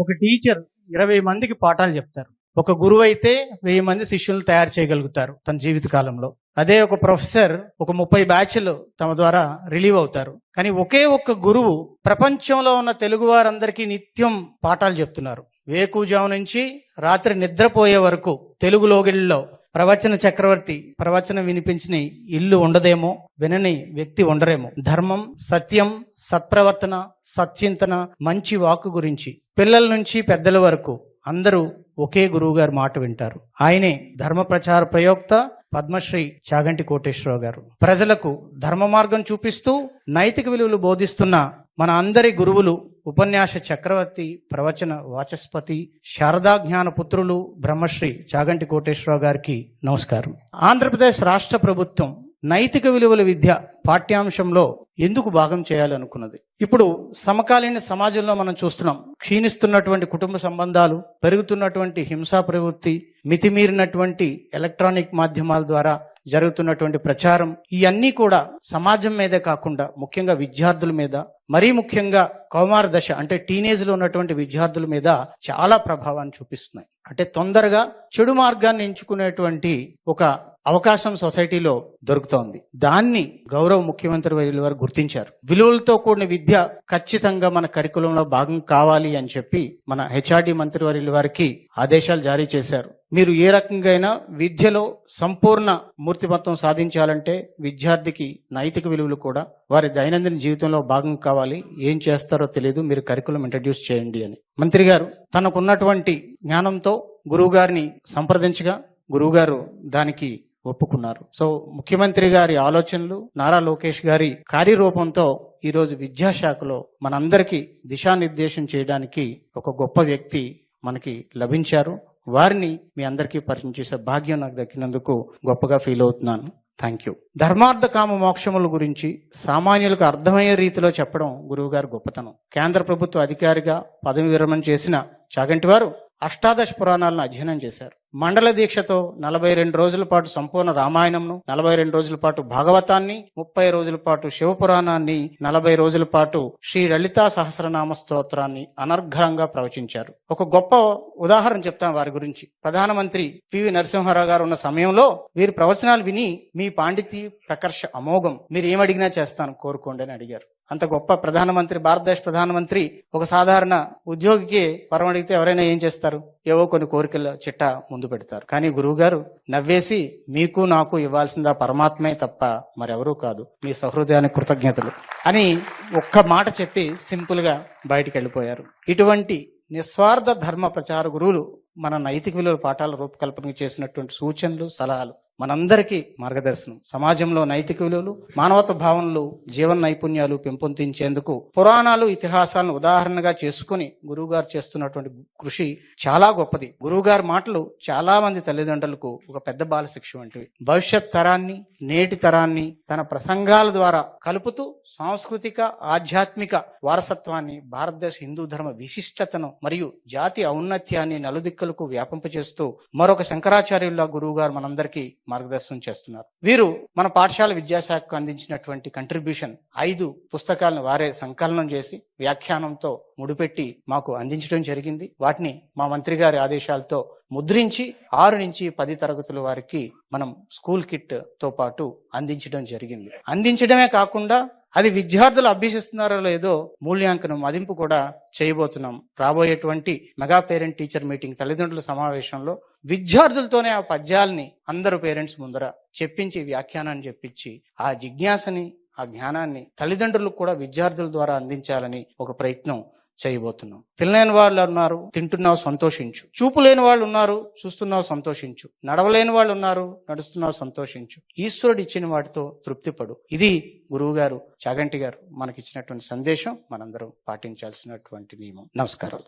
ఒక టీచర్ 20 మందికి పాఠాలు చెప్తారు. ఒక గురువు అయితే 1000 మంది శిష్యులను తయారు చేయగలుగుతారు తన జీవిత కాలంలో. అదే ఒక ప్రొఫెసర్ ఒక 30 బ్యాచ్లు తమ ద్వారా రిలీవ్ అవుతారు. కానీ ఒకే ఒక్క గురువు ప్రపంచంలో ఉన్న తెలుగు వారందరికీ నిత్యం పాఠాలు చెప్తున్నారు. వేకుజాము నుంచి రాత్రి నిద్రపోయే వరకు తెలుగు లోగిళ్ళలో ప్రవచన చక్రవర్తి ప్రవచనం వినిపించిన ఇల్లు ఉండదేమో, వినని వ్యక్తి ఉండరేమో. ధర్మం, సత్యం, సత్ప్రవర్తన, సచ్చింతన, మంచి వాక్కు గురించి పిల్లల నుంచి పెద్దల వరకు అందరూ ఒకే గురువు గారి మాట వింటారు. ఆయనే ధర్మ ప్రచార ప్రయోక్త పద్మశ్రీ చాగంటి కోటేశ్వరరావు గారు. ప్రజలకు ధర్మ మార్గం చూపిస్తూ నైతిక విలువలు బోధిస్తున్న మన అందరి గురువులు ఉపన్యాస చక్రవర్తి, ప్రవచన వాచస్పతి, శారదా జ్ఞాన పుత్రులు బ్రహ్మశ్రీ చాగంటి కోటేశ్వరరావు గారికి నమస్కారం. ఆంధ్రప్రదేశ్ రాష్ట్ర ప్రభుత్వం నైతిక విలువల విద్య పాఠ్యాంశంలో ఎందుకు భాగం చేయాలనుకున్నది? ఇప్పుడు సమకాలీన సమాజంలో మనం చూస్తున్నాం, క్షీణిస్తున్నటువంటి కుటుంబ సంబంధాలు, పెరుగుతున్నటువంటి హింసా ప్రవృత్తి, మితిమీరినటువంటి ఎలక్ట్రానిక్ మాధ్యమాల ద్వారా జరుగుతున్నటువంటి ప్రచారం, ఇవన్నీ కూడా సమాజం మీదే కాకుండా ముఖ్యంగా విద్యార్థుల మీద, మరీ ముఖ్యంగా కౌమార దశ అంటే టీనేజ్ లో ఉన్నటువంటి విద్యార్థుల మీద చాలా ప్రభావాన్ని చూపిస్తున్నాయి. అంటే తొందరగా చెడు మార్గాన్ని ఎంచుకునేటువంటి ఒక అవకాశం సొసైటీలో దొరుకుతోంది. దాన్ని గౌరవ ముఖ్యమంత్రి వారు గుర్తించారు. విలువలతో కూడిన విద్య ఖచ్చితంగా మన కరికులంలో భాగం కావాలి అని చెప్పి మన హెచ్ఆర్డి మంత్రి వారికి ఆదేశాలు జారీ చేశారు. మీరు ఏ రకంగా అయినా విద్యలో సంపూర్ణ మూర్తిమత్వం సాధించాలంటే విద్యార్థికి నైతిక విలువలు కూడా వారి దైనందిన జీవితంలో భాగం కావాలి. ఏం చేస్తారో తెలియదు, మీరు కరికులం ఇంట్రడ్యూస్ చేయండి అని మంత్రి గారు తనకున్నటువంటి జ్ఞానంతో గురువు గారిని సంప్రదించగా గురువుగారు దానికి ఒప్పుకున్నారు. సో ముఖ్యమంత్రి గారి ఆలోచనలు, నారా లోకేష్ గారి కార్యరూపంతో ఈరోజు విద్యాశాఖలో మనందరికీ దిశానిర్దేశం చేయడానికి ఒక గొప్ప వ్యక్తి మనకి లభించారు. వారిని మీ అందరికీ పరిచయం చేసే భాగ్యం నాకు దక్కినందుకు గొప్పగా ఫీల్ అవుతున్నాను. Thank you. ధర్మార్థ కామ మోక్షముల గురించి సామాన్యులకు అర్థమయ్యే రీతిలో చెప్పడం గురువు గారు గొప్పతనం. కేంద్ర ప్రభుత్వ అధికారిగా పదవి విరమణ చేసిన చాగంటి వారు అష్టాదశ పురాణాలను అధ్యయనం చేశారు. మండల దీక్షతో 42 రోజుల పాటు సంపూర్ణ రామాయణంను, 42 రోజుల పాటు భాగవతాన్ని, 30 రోజుల పాటు శివపురాణాన్ని, 40 రోజుల పాటు శ్రీ లలితా సహస్రనామ స్తోత్రాన్ని అనర్ఘంగా ప్రవచించారు. ఒక గొప్ప ఉదాహరణ చెప్తాను వారి గురించి. ప్రధానమంత్రి పివి నరసింహారావు గారు ఉన్న సమయంలో వీరి ప్రవచనాలు విని మీ పాండితీ ప్రకర్ష అమోఘం, మీరు ఏమడిగినా చేస్తాను, కోరుకోండి అని అడిగారు. అంత గొప్ప ప్రధానమంత్రి, భారతదేశ ప్రధానమంత్రి ఒక సాధారణ ఉద్యోగికి వరం అడిగితే ఎవరైనా ఏం చేస్తారు? ఏవో కొన్ని కోరికల చిట్టా ముందు పెడతారు. కానీ గురువు గారు నవ్వేసి, మీకు నాకు ఇవ్వాల్సిందా పరమాత్మే తప్ప మరెవరూ కాదు, మీ సహృదయానికి కృతజ్ఞతలు అని ఒక్క మాట చెప్పి సింపుల్ గా బయటికి వెళ్ళిపోయారు. ఇటువంటి నిస్వార్థ ధర్మ ప్రచార గురువులు మన నైతిక విలువల పాఠాల రూపకల్పన చేసినటువంటి సూచనలు, సలహాలు మనందరికీ మార్గదర్శనం. సమాజంలో నైతిక విలువలు, మానవత భావనలు, జీవన నైపుణ్యాలు పెంపొందించేందుకు పురాణాలు, ఇతిహాసాలను ఉదాహరణగా చేసుకుని గురువుగారు చేస్తున్నటువంటి కృషి చాలా గొప్పది. గురువుగారి మాటలు చాలా మంది తల్లిదండ్రులకు ఒక పెద్ద బాలశిక్ష వంటివి. భవిష్యత్ తరాన్ని, నేటి తరాన్ని తన ప్రసంగాల ద్వారా కలుపుతూ సాంస్కృతిక, ఆధ్యాత్మిక వారసత్వాన్ని, భారతదేశ హిందూ ధర్మ విశిష్టతను మరియు జాతి ఔన్నత్యాన్ని నలుదిక్కులకు వ్యాపింపచేస్తూ మరొక శంకరాచార్యుల్లా గురువుగారు మనందరికీ మార్గదర్శనం చేస్తున్నారు. వీరు మన పాఠశాల విద్యాశాఖకు అందించినటువంటి కంట్రిబ్యూషన్ 5 పుస్తకాలను వారే సంకలనం చేసి వ్యాఖ్యానంతో ముడిపెట్టి మాకు అందించడం జరిగింది. వాటిని మా మంత్రి గారి ఆదేశాలతో ముద్రించి 6 నుంచి 10 తరగతుల వారికి మనం స్కూల్ కిట్ తో పాటు అందించడం జరిగింది. అందించడమే కాకుండా అది విద్యార్థులు అభ్యసిస్తున్నారో లేదో మూల్యాంకనం, మదింపు కూడా చేయబోతున్నాం. రాబోయేటువంటి మెగా పేరెంట్ టీచర్ మీటింగ్, తల్లిదండ్రుల సమావేశంలో విద్యార్థులతోనే ఆ పద్యాల్ని అందరూ పేరెంట్స్ ముందర చెప్పించి, వ్యాఖ్యానాన్ని చెప్పించి ఆ జిజ్ఞాసని, ఆ జ్ఞానాన్ని తల్లిదండ్రులకు కూడా విద్యార్థుల ద్వారా అందించాలని ఒక ప్రయత్నం చేయబోతున్నాం. తినలేని వాళ్ళు ఉన్నారు, తింటున్నావు సంతోషించు. చూపు లేని వాళ్ళు ఉన్నారు, చూస్తున్నావు సంతోషించు. నడవలేని వాళ్ళు ఉన్నారు, నడుస్తున్నావు సంతోషించు. ఈశ్వరుడు ఇచ్చిన వాటితో తృప్తిపడు. ఇది గురువు గారు చాగంటి గారు మనకిచ్చినటువంటి సందేశం. మనందరం పాటించాల్సినటువంటి నియమం. నమస్కారాలు.